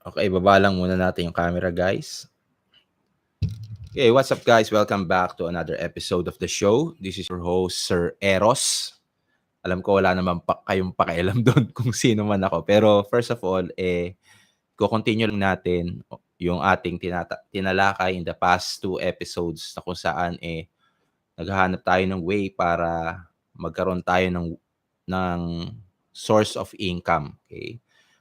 Okay, baba lang muna natin yung camera, guys. Okay, what's up, guys? Welcome back to another episode of the show. This is your host, Sir Eros. Alam ko wala naman kayong pakialam doon kung sino man ako. Pero first of all, ko-continue lang natin yung ating tinalakay in the past two episodes na kung saan naghahanap tayo ng way para magkaroon tayo ng source of income. Okay?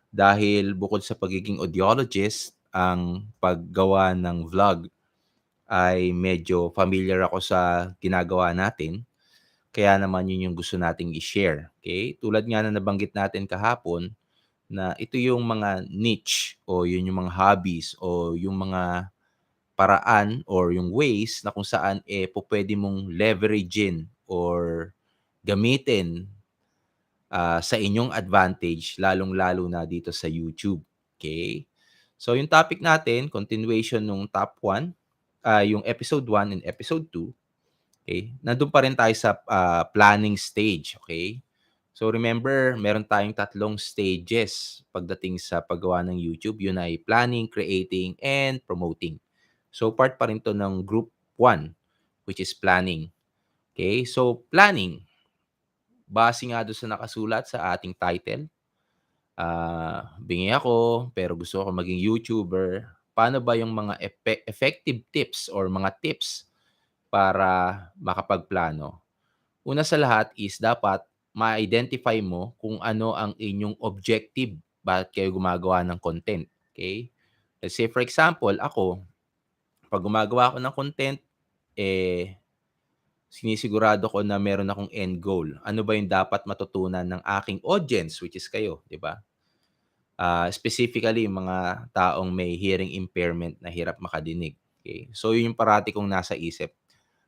Dahil bukod sa pagiging audiologist, ang paggawa ng vlog ay medyo familiar ako sa ginagawa natin. Kaya naman yun yung gusto nating i-share. Okay? Tulad nga na nabanggit natin kahapon na ito yung mga niche o yun yung mga hobbies o yung mga paraan or yung ways na kung saan pwede mong leveragein or gamitin sa inyong advantage, lalong-lalo na dito sa YouTube. Okay? So, yung topic natin, continuation nung top 1, yung episode 1 and episode 2, okay? Nandun pa rin tayo sa planning stage, okay? So, remember, meron tayong tatlong stages pagdating sa paggawa ng YouTube. Yun ay planning, creating, and promoting. So, part pa rin to ng group 1, which is planning. Okay? So, planning, base nga doon sa nakasulat sa ating title, bingi ako pero gusto ko maging YouTuber. Paano ba yung mga effective tips or mga tips para makapagplano? Una sa lahat is dapat ma-identify mo kung ano ang inyong objective, bakit kayo gumagawa ng content, okay? Let's say for example, ako, 'pag gumagawa ako ng content, sinisigurado ko na meron akong end goal. Ano ba yung dapat matutunan ng aking audience, which is kayo, 'di ba? Specifically yung mga taong may hearing impairment na hirap makadinig, okay? So yun yung parati kong nasa isip,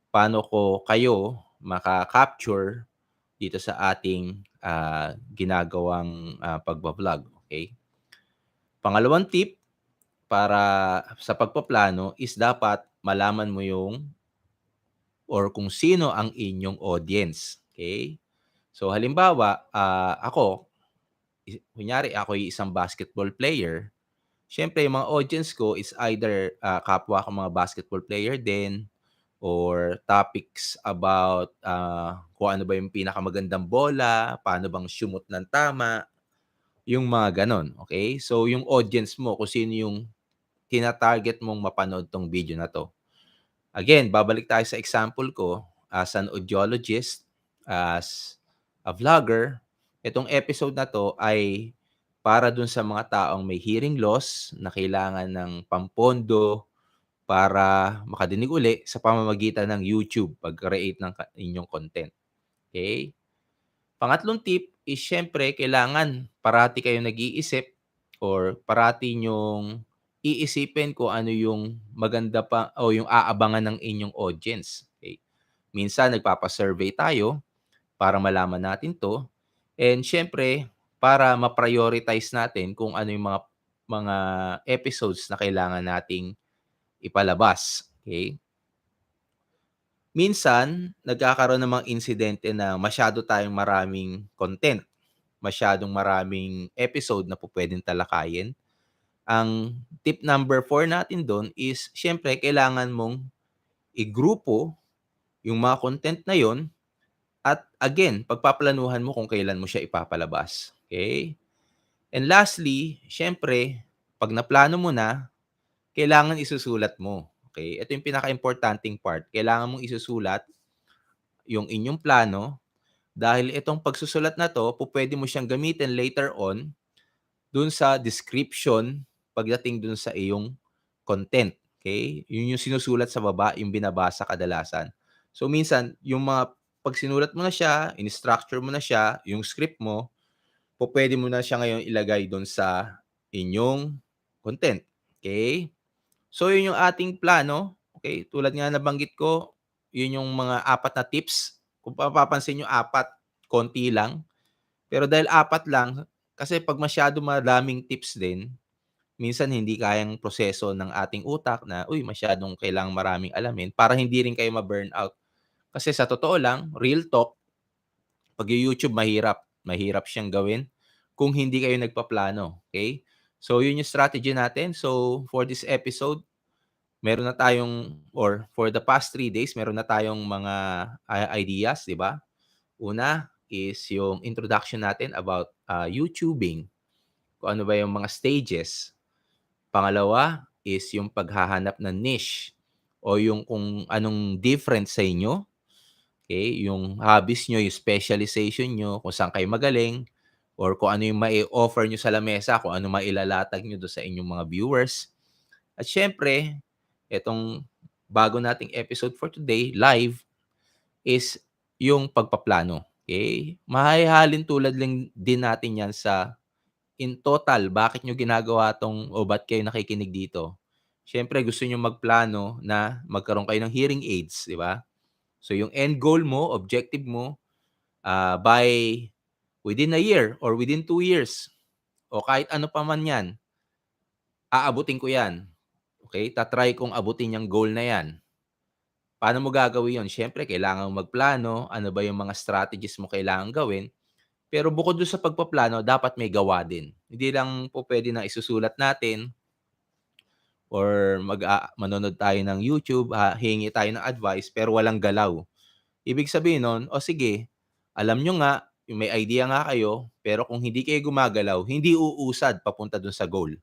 paano ko kayo maka-capture dito sa ating, ginagawang, pagba-vlog, okay? Pangalawang tip para sa pagpaplano is dapat malaman mo yung or kung sino ang inyong audience, okay? So halimbawa, ako, kunyari ako'y isang basketball player. Siyempre yung mga audience ko is either, kapwa ko mga basketball player din or topics about, kung ano ba yung pinakamagandang bola, paano bang shumot ng tama, yung mga gano'n, okay? So, yung audience mo kung sino yung tina-target mong mapanood 'tong video na 'to. Again, babalik tayo sa example ko as an audiologist, as a vlogger. Itong episode na 'to ay para dun sa mga taong may hearing loss na kailangan ng pampondo para makadinig uli sa pamamagitan ng YouTube pag-create ng inyong content, okay? Pangatlong tip is siyempre kailangan parati kayong nag-iisip or parati niyong iisipin kung ano yung maganda pa o yung aabangan ng inyong audience, okay? Minsan nagpapa-survey tayo para malaman natin 'to and siyempre para ma-prioritize natin kung ano yung mga episodes na kailangan nating ipalabas, okay? Minsan, nagkakaroon ng mga insidente na masyado tayong maraming content, masyadong maraming episode na pupuwedeng talakayin. Ang tip number 4 natin do'n is siyempre kailangan mong igrupo yung mga content na yon at again, pagpaplanuhan mo kung kailan mo siya ipapalabas, okay? And lastly, siyempre 'pag naplano mo na, kailangan isusulat mo, okay? Ito yung pinakaimportanteng part, kailangan mong isusulat yung inyong plano dahil itong pagsusulat na 'to pupuwede mo siyang gamitin later on dun sa description pagdating dun sa iyong content, okay? Yun yung sinusulat sa baba, yung binabasa kadalasan. So, minsan yung mga 'pag sinulat mo na siya, in-structure mo na siya, yung script mo, pupuwede mo na siya ngayon ilagay dun sa inyong content, okay? So, yun yung ating plano, okay? Tulad nga nabanggit ko, yun yung mga 4 na tips. Kung mapapansin niyo 4, konti lang. Pero dahil 4 lang, kasi 'pag masyado maraming tips din, minsan hindi kayang proseso ng ating utak na, uy, masyadong kailangang maraming alamin para hindi rin kayo ma-burnout. Kasi sa totoo lang, real talk, pag YouTube mahirap. Mahirap siyang gawin kung hindi kayo nagpaplano, okay? So, yun yung strategy natin. So, for this episode, meron na tayong or for the past 3 days, meron na tayong mga ideas, di ba? Una is yung introduction natin about YouTubing, kung ano ba yung mga stages. Pangalawa is yung paghahanap ng niche o yung kung anong different sa inyo. Okay, yung hobbies nyo, yung specialization nyo, kung saan kayo magaling, or kung ano yung mai-offer nyo sa lamesa, kung ano mailalatag nyo doon sa inyong mga viewers. At syempre, itong bago nating episode for today, live, is yung pagpaplano. Okay? Mahahalin tulad lang din natin yan sa in total, bakit nyo ginagawa tong o ba't kayo nakikinig dito. Siyempre, gusto nyo magplano na magkaroon kayo ng hearing aids, di ba? So, yung end goal mo, objective mo, by within a year or within 2 years, o kahit ano pa man yan, aabutin ko yan. Okay? Tatry kong abutin yung goal na yan. Paano mo gagawin yun? Siyempre, kailangan mo magplano. Ano ba yung mga strategies mo kailangan gawin? Pero bukod doon sa pagpaplano, dapat may gawa din. Hindi lang po pwede na isusulat natin or manonood tayo ng YouTube, hingi tayo ng advice, pero walang galaw. Ibig sabihin nun, o sige, alam nyo nga, may idea nga kayo, pero kung hindi kayo gumagalaw, hindi uusad papunta dun sa goal.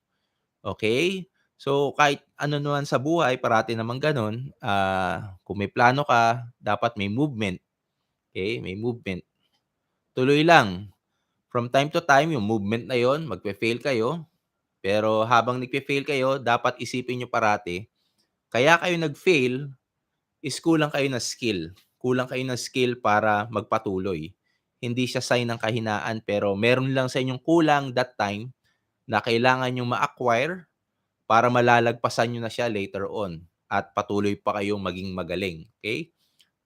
Okay? So, kahit ano naman sa buhay, parati naman ganun, kung may plano ka, dapat may movement. Okay? May movement. Tuloy lang. From time to time, yung movement na yon, magpe-fail kayo. Pero habang nagpe-fail kayo, dapat isipin nyo parati, kaya kayo nag-fail is kulang kayo ng skill. Kulang kayo ng skill para magpatuloy. Hindi siya sign ng kahinaan, pero meron lang sa inyong kulang that time na kailangan nyo ma-acquire para malalagpasan nyo na siya later on at patuloy pa kayong maging magaling. Okay?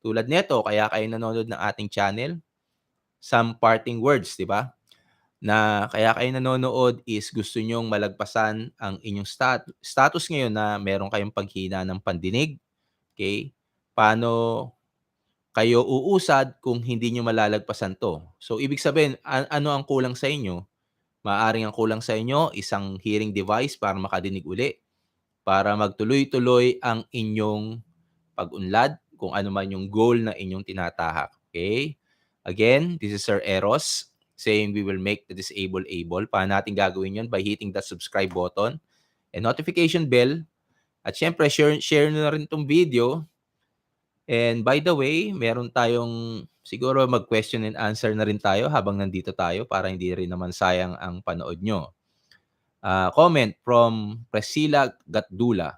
Tulad nito, kaya kayo nanonood ng ating channel, some parting words, di ba? Na kaya kayo nanonood is gusto nyong malagpasan ang inyong status ngayon na meron kayong paghina ng pandinig. Okay? Paano kayo uusad kung hindi nyo malalagpasan 'to? So, ibig sabihin, ano ang kulang sa inyo? Maaaring ang kulang sa inyo, isang hearing device para makadinig uli, para magtuloy-tuloy ang inyong pag-unlad, kung ano man yung goal na inyong tinatahak. Okay? Again, this is Sir Eros saying we will make the disabled able. Paano natin gagawin yun? By hitting that subscribe button and notification bell. At syempre, share nyo na rin itong video. And by the way, meron tayong siguro mag-question and answer na rin tayo habang nandito tayo para hindi rin naman sayang ang panood nyo. Comment from Priscilla Gatdula.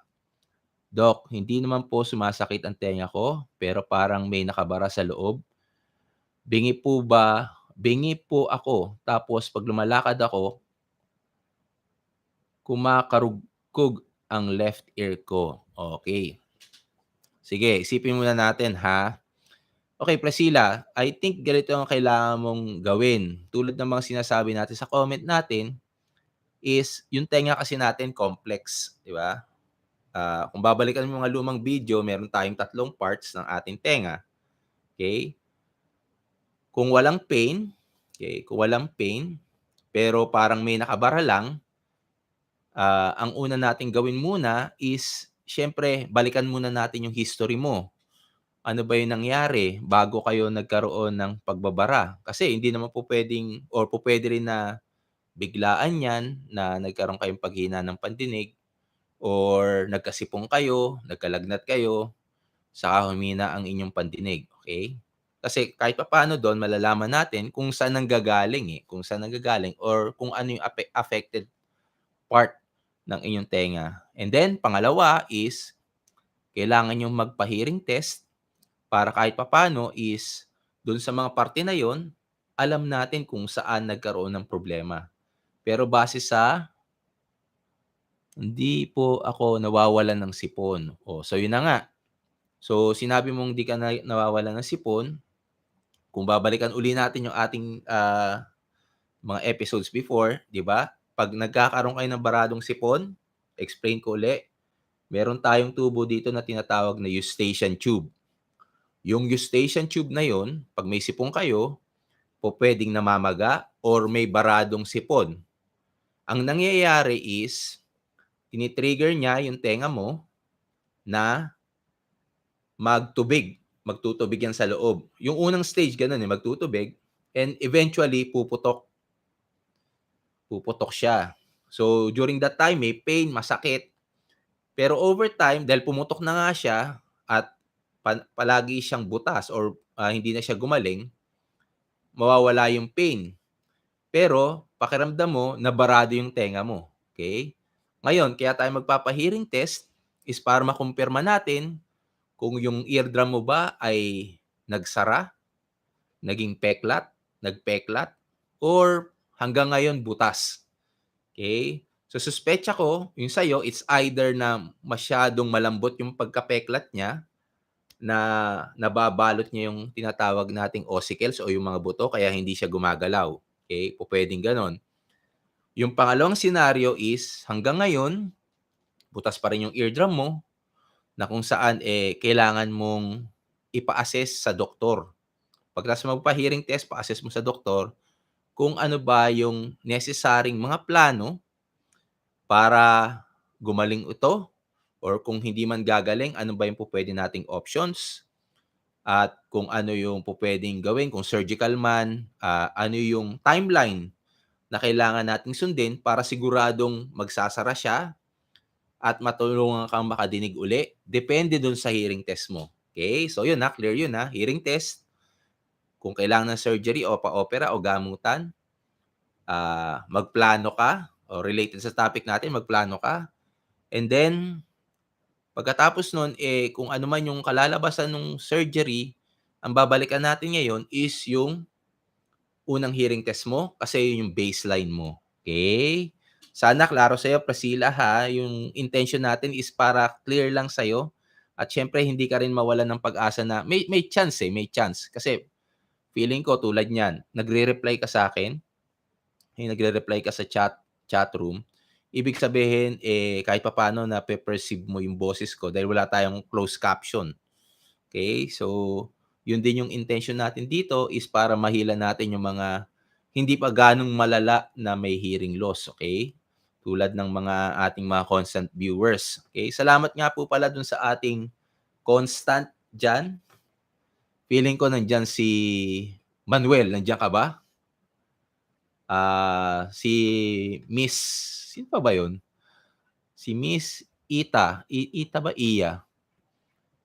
Doc, hindi naman po sumasakit ang tenga ko, pero parang may nakabara sa loob. Bingi po ako, tapos pag lumalakad ako, kumakarugkog ang left ear ko. Okay. Sige, isipin muna natin ha. Okay, Priscilla, I think ganito ang kailangan mong gawin. Tulad ng mga sinasabi natin sa comment natin, is yung tenga kasi natin complex, di ba? Kung babalikan mo mga lumang video, meron tayong 3 parts ng ating tenga. Okay? Kung walang pain, pero parang may nakabara lang, ang una nating gawin muna is, siyempre, balikan muna natin yung history mo. Ano ba yung nangyari bago kayo nagkaroon ng pagbabara? Kasi hindi naman po puwedeng or pupuwede rin na biglaan 'yan na nagkaroon kayong paghina ng pandinig or nagkasipong kayo, nagkalagnat kayo, saka humina ang inyong pandinig, okay? Kasi kahit papaano do'n malalaman natin kung saan nanggagaling, or kung ano yung affected part ng inyong tenga. And then pangalawa is kailangan niyong magpa-hearing test para kahit papaano is do'n sa mga parte na 'yon, alam natin kung saan nagkaroon ng problema. Pero base sa, "Hindi po ako nawawalan ng sipon." Oh, so 'yun na nga. So sinabi mong 'di ka nawawalan ng sipon, kung babalikan uli natin yung ating, mga episodes before, 'di ba? 'Pag nagkakaroon kayo ng baradong sipon, explain ko uli, meron tayong tubo dito na tinatawag na eustachian tube. Yung eustachian tube na 'yon, 'pag may sipon kayo, pupuwedeng namamaga or may baradong sipon. Ang nangyayari is, tini-trigger niya yung tenga mo na magtutubig yan sa loob. Yung unang stage gano'n, magtutubig and eventually puputok siya. So, during that time may pain, masakit. Pero over time dahil pumutok na nga siya at palagi siyang butas or, hindi na siya gumaling, mawawala yung pain. Pero pakiramdam mo nabarado yung tenga mo, okay? Ngayon kaya tayo magpapa-hearing test is para makumpirma natin kung yung eardrum mo ba ay nagsara, naging nagpeklat, or hanggang ngayon butas, okay? So suspecha ko yung sa'yo it's either na masyadong malambot yung pagkapeklat niya na nababalot niya yung tinatawag nating ossicles o yung mga buto kaya hindi siya gumagalaw, okay? Pupuwedeng gano'n. Yung pangalawang senaryo is hanggang ngayon, butas pa rin yung eardrum mo na kung saan, kailangan mong ipa-assess sa doktor. Pagkatapos magpa-hearing test, pa-assess mo sa doktor kung ano ba yung necessaryng mga plano para gumaling ito or kung hindi man gagaling, ano ba yung pupuwede nating options at kung ano yung pupuwedeng gawin, kung surgical man, ano yung timeline na kailangan nating sundin para siguradong magsasara siya at matulungan kang makadinig uli, depende dun sa hearing test mo. Okay? So yun clear yun hearing test, kung kailangan ng surgery o pa-opera o gamutan, magplano ka o related sa topic natin, magplano ka. And then, pagkatapos nun, kung ano man yung kalalabasan ng surgery, ang babalikan natin ngayon is yung unang hearing test mo kasi yun yung baseline mo, okay? Sana klaro sa'yo Priscilla yung intention natin is para clear lang sa'yo at siyempre hindi ka rin mawalan ng pag-asa na may chance, may chance. Kasi feeling ko tulad niyan, nagre-reply ka sa'kin, nagre-reply ka sa chat room, ibig sabihin, kahit papaano nape-perceive mo yung boses ko dahil wala tayong closed caption. Okay, so yun din yung intention natin dito is para mahila natin yung mga hindi pa ganong malala na may hearing loss, okay? Tulad ng mga ating mga constant viewers, okay? Salamat nga po pala dun sa ating constant diyan. Feeling ko nandiyan si Manuel, nandiyan ka ba? Si Miss sino pa ba yun? Si Miss Ita ba, Iya?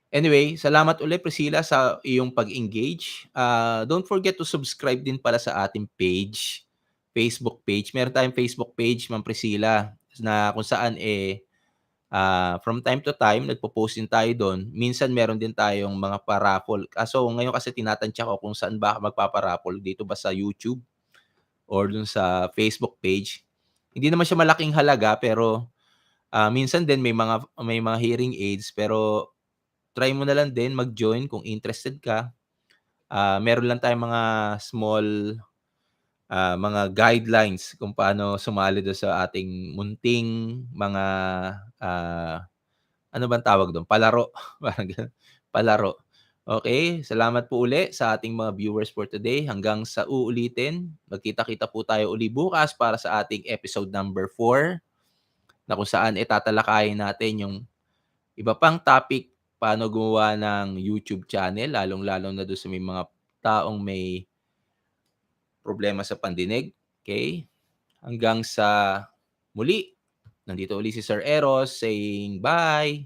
Anyway, salamat ulit Priscilla sa iyong pag-engage. Don't forget to subscribe din pala sa ating page, Facebook page. Meron tayong Facebook page, Ma'am Priscilla, na kung saan from time to time nagpo-post din tayo do'n. Minsan meron din tayong mga pa-raffle. Kaso ngayon kasi tinatantya ko kung saan ba magpapa-raffle, dito ba sa YouTube or dun sa Facebook page. Hindi naman siya malaking halaga pero, minsan din may mga hearing aids pero try mo na lang din mag-join kung interested ka. Meron lang tayong mga small, mga guidelines kung paano sumali dun sa ating munting mga, ano bang tawag dun, palaro, parang gano'n, palaro. Okay, salamat po uli sa ating mga viewers for today. Hanggang sa uulitin, magkita-kita po tayo uli bukas para sa ating episode number 4 na kung saan tatalakayin natin yung iba pang topic, paano gumawa ng YouTube channel, lalong-lalo na do'n sa may mga taong may problema sa pandinig, okay? Hanggang sa muli, nandito uli si Sir Eros saying bye.